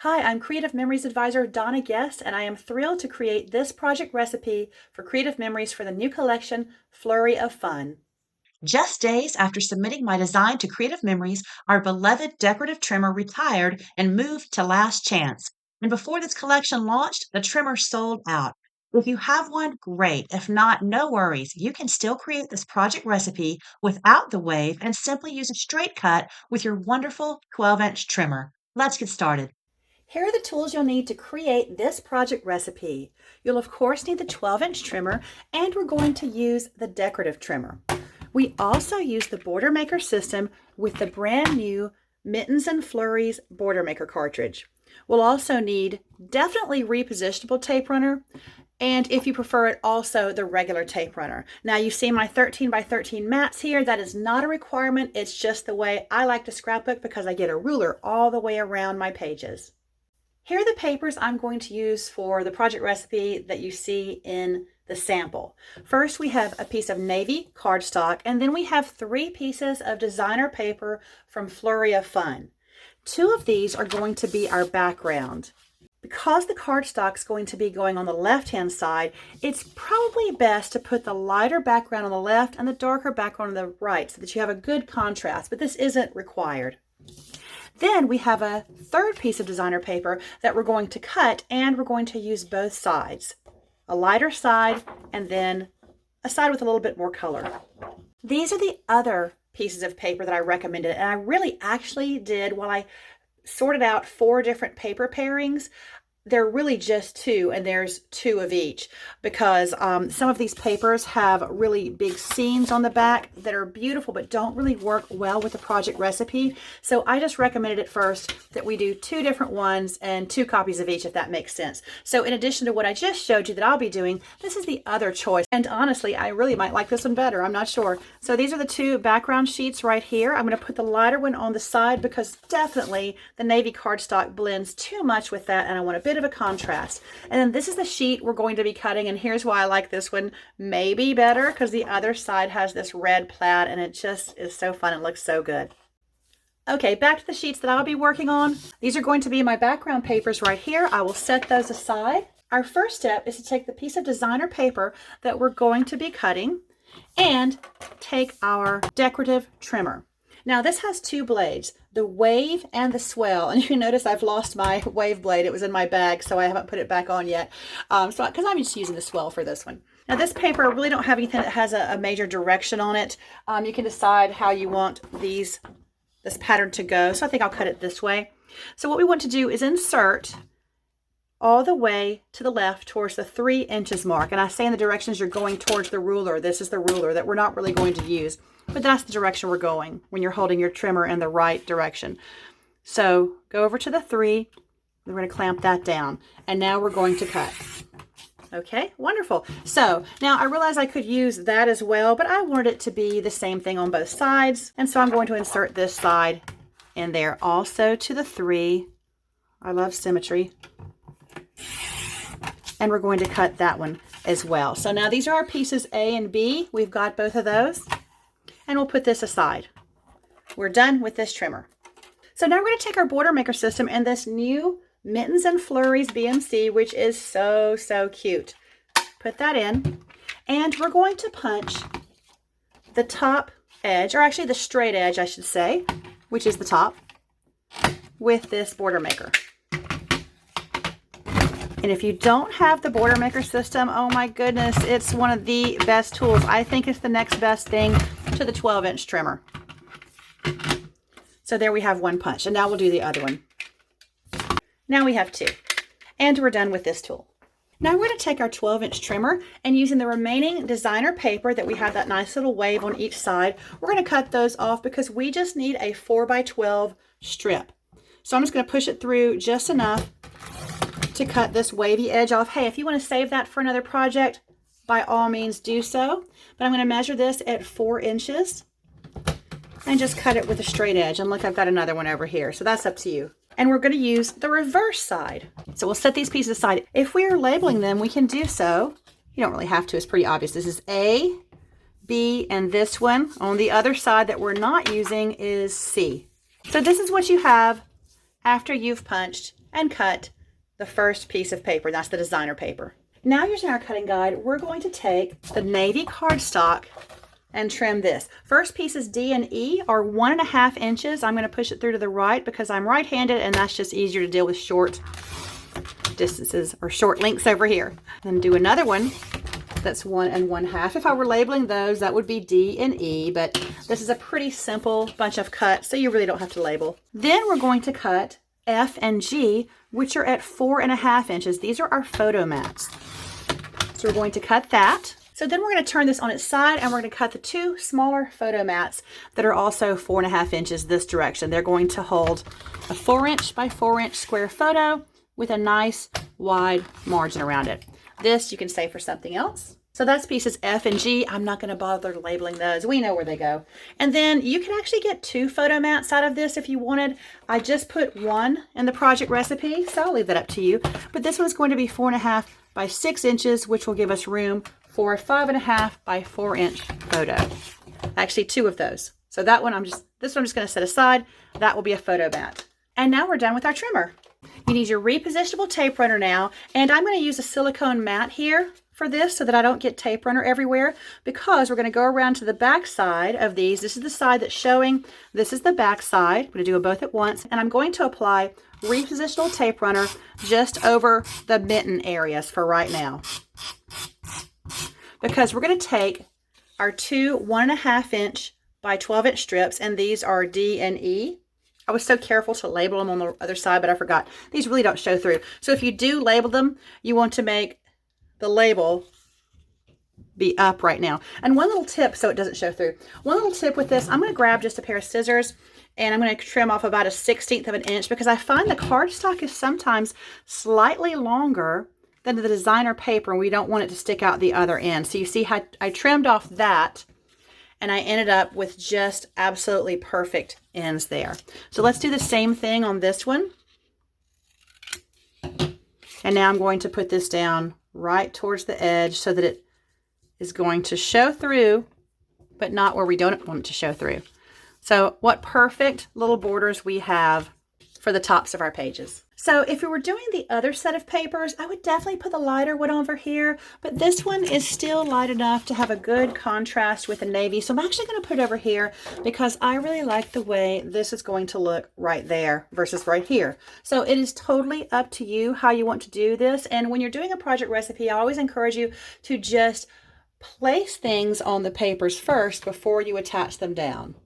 Hi, I'm Creative Memories Advisor Donna Guest, and I am thrilled to create this project recipe for Creative Memories for the new collection, Flurry of Fun. Just days after submitting my design to Creative Memories, our beloved decorative trimmer retired and moved to Last Chance. And before this collection launched, the trimmer sold out. If you have one, great. If not, no worries. You can still create this project recipe without the wave and simply use a straight cut with your wonderful 12-inch trimmer. Let's get started. Here are the tools you'll need to create this project recipe. You'll of course need the 12-inch trimmer, and we're going to use the decorative trimmer. We also use the Border Maker system with the brand new Mittens Flurries Border Maker cartridge. We'll also need definitely repositionable tape runner, and if you prefer it, also the regular tape runner. Now you see my 13 by 13 mats here. That is not a requirement. It's just the way I like to scrapbook because I get a ruler all the way around my pages. Here are the papers I'm going to use for the project recipe that you see in the sample. First, we have a piece of navy cardstock, and then we have 3 pieces of designer paper from Flurry of Fun. 2 of these are going to be our background. Because the cardstock is going to be going on the left-hand side, it's probably best to put the lighter background on the left and the darker background on the right so that you have a good contrast, but this isn't required. Then we have a 3rd piece of designer paper that we're going to cut, and we're going to use both sides. A lighter side and then a side with a little bit more color. These are the other pieces of paper that I recommended, and I really actually did, while I sorted out 4 different paper pairings, they're really just 2, and there's 2 of each, because some of these papers have really big seams on the back that are beautiful but don't really work well with the project recipe. So I just recommended at first that we do 2 different ones and 2 copies of each, if that makes sense. So in addition to what I just showed you that I'll be doing, this is the other choice. And honestly, I really might like this one better. I'm not sure. So these are the 2 background sheets right here. I'm going to put the lighter one on the side because definitely the navy cardstock blends too much with that, and I want a bit of a contrast. And then this is the sheet we're going to be cutting, and here's why I like this one maybe better, because the other side has this red plaid and it just is so fun and looks so good. Okay, back to the sheets that I'll be working on. These are going to be my background papers right here. I will set those aside. Our first step is to take the piece of designer paper that we're going to be cutting and take our decorative trimmer. Now this has 2 blades, the wave and the swell, and you notice I've lost my wave blade. It was in my bag, so I haven't put it back on yet, because I'm just using the swell for this one. Now this paper, I really don't have anything that has a major direction on it. You can decide how you want this pattern to go, so I think I'll cut it this way. So what we want to do is insert all the way to the left towards the 3 inches mark, and I say in the directions you're going towards the ruler. This is the ruler that we're not really going to use, but that's the direction we're going when you're holding your trimmer in the right direction. So go over to the 3, we're going to clamp that down, and now we're going to cut. Okay, wonderful. So now I realize I could use that as well, but I wanted it to be the same thing on both sides, and so I'm going to insert this side in there also to the 3. I love symmetry. And we're going to cut that one as well. So now these are our pieces A and B. We've got both of those, and we'll put this aside. We're done with this trimmer. So now we're going to take our Border Maker system and this new Mittens Flurries BMC, which is so cute. Put that in, and we're going to punch the top edge, or actually the straight edge I should say, which is the top, with this Border Maker. And if you don't have the Border Maker system, oh my goodness, it's one of the best tools. I think it's the next best thing to the 12-inch trimmer. So there we have 1 punch, and now we'll do the other one. Now we have 2, and we're done with this tool. Now we're going to take our 12-inch trimmer, and using the remaining designer paper that we have that nice little wave on each side, we're going to cut those off because we just need a 4 by 12 strip. So I'm just going to push it through just enough to cut this wavy edge off. Hey, if you want to save that for another project, by all means do so. But I'm going to measure this at 4 inches and just cut it with a straight edge. And look, I've got another one over here. So that's up to you. And we're going to use the reverse side. So we'll set these pieces aside. If we are labeling them, we can do so. You don't really have to. It's pretty obvious. This is A, B, and this one on the other side that we're not using is C. So this is what you have after you've punched and cut the first piece of paper. That's the designer paper. Now using our cutting guide, we're going to take the navy cardstock and trim this. First pieces D and E are 1.5 inches. I'm going to push it through to the right because I'm right-handed and that's just easier to deal with short distances or short lengths over here. Then do another one that's 1 1/2. If I were labeling those, that would be D and E, but this is a pretty simple bunch of cuts, so you really don't have to label. Then we're going to cut F and G, which are at 4.5 inches. These are our photo mats. So we're going to cut that. So then we're going to turn this on its side and we're going to cut the 2 smaller photo mats that are also 4.5 inches this direction. They're going to hold a 4-inch by 4-inch square photo with a nice wide margin around it. This you can save for something else. So that's pieces F and G. I'm not going to bother labeling those. We know where they go. And then you can actually get 2 photo mats out of this if you wanted. I just put 1 in the project recipe, so I'll leave that up to you. But this one's going to be 4.5 by 6 inches, which will give us room for a 5.5 by 4-inch photo. Actually, 2 of those. So that one this one I'm just going to set aside. That will be a photo mat. And now we're done with our trimmer. You need your repositionable tape runner now, and I'm going to use a silicone mat here for this so that I don't get tape runner everywhere, because we're going to go around to the back side of these. This is the side that's showing. This is the back side. I'm going to do them both at once, and I'm going to apply repositionable tape runner just over the mitten areas for right now, because we're going to take our 2 1.5 inch by 12-inch strips, and these are D and E. I was so careful to label them on the other side, but I forgot. These really don't show through. So if you do label them, you want to make the label be up right now. And one little tip so it doesn't show through. One little tip with this, I'm going to grab just a pair of scissors and I'm going to trim off about a 1/16 of an inch, because I find the cardstock is sometimes slightly longer than the designer paper and we don't want it to stick out the other end. So you see how I trimmed off that, and I ended up with just absolutely perfect ends there. So let's do the same thing on this one. And now I'm going to put this down right towards the edge so that it is going to show through, but not where we don't want it to show through. So what perfect little borders we have for the tops of our pages. So if we were doing the other set of papers, I would definitely put the lighter one over here, but this one is still light enough to have a good contrast with the navy. So I'm actually going to put it over here because I really like the way this is going to look right there versus right here. So it is totally up to you how you want to do this. And when you're doing a project recipe, I always encourage you to just place things on the papers first before you attach them down.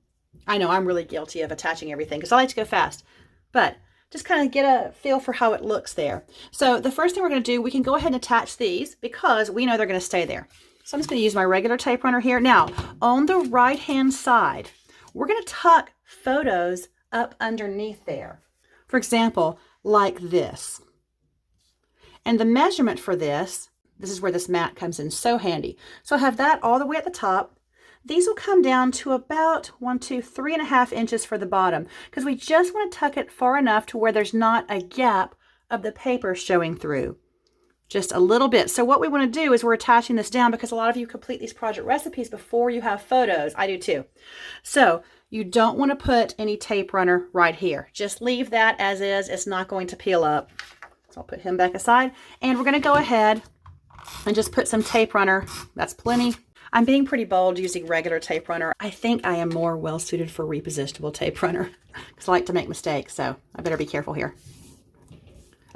I know I'm really guilty of attaching everything because I like to go fast, but just kind of get a feel for how it looks there. So the first thing we're going to do, we can go ahead and attach these because we know they're going to stay there. So I'm just going to use my regular tape runner here. Now, on the right-hand side, we're going to tuck photos up underneath there. For example, like this. And the measurement for this is where this mat comes in so handy. So I have that all the way at the top. These will come down to about 3.5 inches for the bottom, because we just want to tuck it far enough to where there's not a gap of the paper showing through. Just a little bit. So what we want to do is we're attaching this down because a lot of you complete these project recipes before you have photos. I do too. So you don't want to put any tape runner right here. Just leave that as is. It's not going to peel up. So I'll put him back aside. And we're going to go ahead and just put some tape runner. That's plenty. I'm being pretty bold using regular tape runner. I think I am more well suited for repositionable tape runner because I like to make mistakes, so I better be careful here.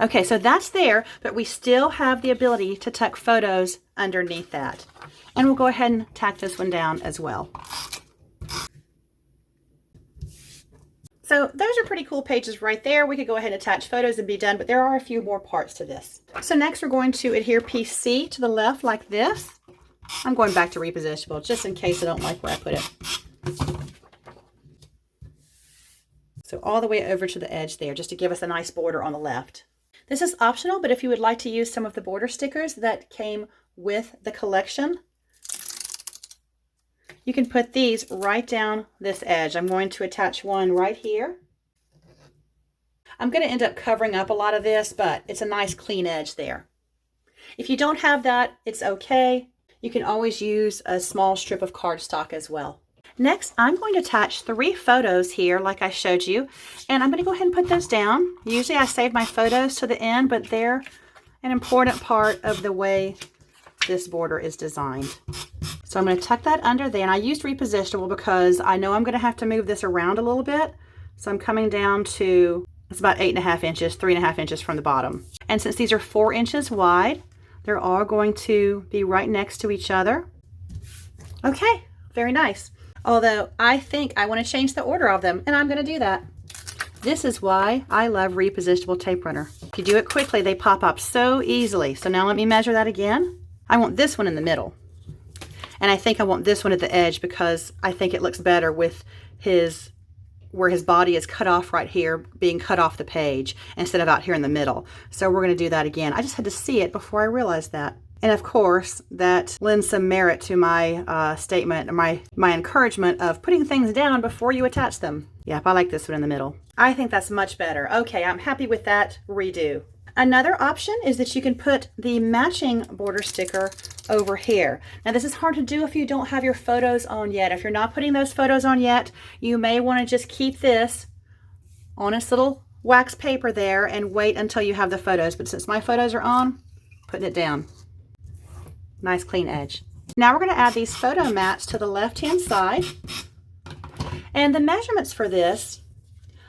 Okay, so that's there, but we still have the ability to tuck photos underneath that. And we'll go ahead and tack this one down as well. So those are pretty cool pages right there. We could go ahead and attach photos and be done, but there are a few more parts to this. So next we're going to adhere piece C to the left like this. I'm going back to repositionable just in case I don't like where I put it. So all the way over to the edge there, just to give us a nice border on the left. This is optional, but if you would like to use some of the border stickers that came with the collection, you can put these right down this edge. I'm going to attach one right here. I'm going to end up covering up a lot of this, but it's a nice clean edge there. If you don't have that, it's okay. You can always use a small strip of cardstock as well. Next, I'm going to attach 3 photos here like I showed you, and I'm going to go ahead and put those down. Usually I save my photos to the end, but they're an important part of the way this border is designed. So I'm going to tuck that under there, and I used Repositionable because I know I'm going to have to move this around a little bit. So I'm coming down to, it's about 8.5 inches, 3.5 inches from the bottom. And since these are 4 inches wide, they're all going to be right next to each other. Okay, very nice. Although I think I want to change the order of them, and I'm going to do that. This is why I love Repositionable tape runner. If you do it quickly, they pop up so easily. So now let me measure that again. I want this one in the middle. And I think I want this one at the edge because I think it looks better with where his body is cut off right here, being cut off the page instead of out here in the middle. So we're going to do that again. I just had to see it before I realized that. And of course, that lends some merit to my statement, my encouragement of putting things down before you attach them. Yep, I like this one in the middle. I think that's much better. Okay, I'm happy with that redo. Another option is that you can put the matching border sticker over here. Now this is hard to do if you don't have your photos on yet. If you're not putting those photos on yet, you may want to just keep this on this little wax paper there and wait until you have the photos. But since my photos are on, putting it down. Nice clean edge. Now we're going to add these photo mats to the left-hand side. And the measurements for this,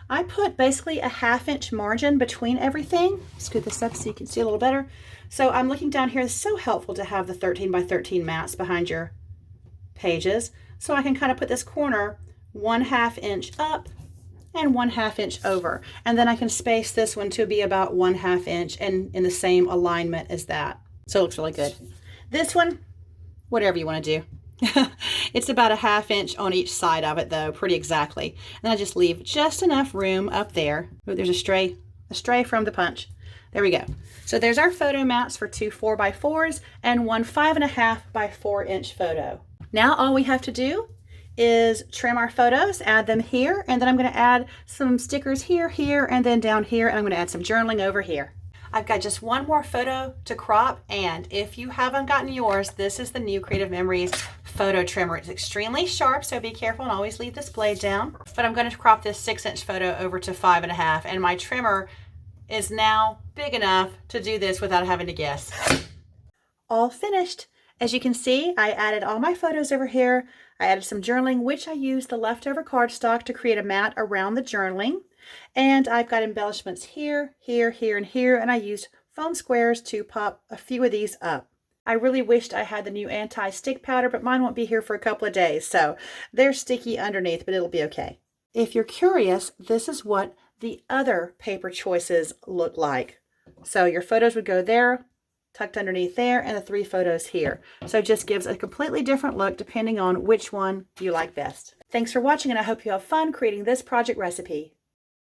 I put basically a 1/2 inch margin between everything. Scoot this up so you can see a little better. So I'm looking down here. It's so helpful to have the 13 by 13 mats behind your pages. So I can kind of put this corner 1/2 inch up and 1/2 inch over. And then I can space this one to be about 1/2 inch and in the same alignment as that. So it looks really good. This one, whatever you want to do. It's about a 1/2 inch on each side of it though, pretty exactly. And I just leave just enough room up there. Oh, there's a stray from the punch. There we go. So there's our photo mats for 2 4x4s and 1 5.5 by 4 inch photo. Now all we have to do is trim our photos, add them here, and then I'm going to add some stickers here, here, and then down here, and I'm going to add some journaling over here. I've got just one more photo to crop, and if you haven't gotten yours, this is the new Creative Memories photo trimmer. It's extremely sharp, so be careful and always leave this blade down. But I'm going to crop this 6 inch photo over to 5.5, and my trimmer is now big enough to do this without having to guess. All finished. As you can see, I added all my photos over here. I added some journaling, which I used the leftover cardstock to create a mat around the journaling. And I've got embellishments here, here, here, and here, and I used foam squares to pop a few of these up. I really wished I had the new anti-stick powder, but mine won't be here for a couple of days, so they're sticky underneath, but it'll be okay. If you're curious, this is what the other paper choices look like. So your photos would go there, tucked underneath there, and the 3 photos here. So it just gives a completely different look depending on which one you like best. Thanks for watching, and I hope you have fun creating this project recipe.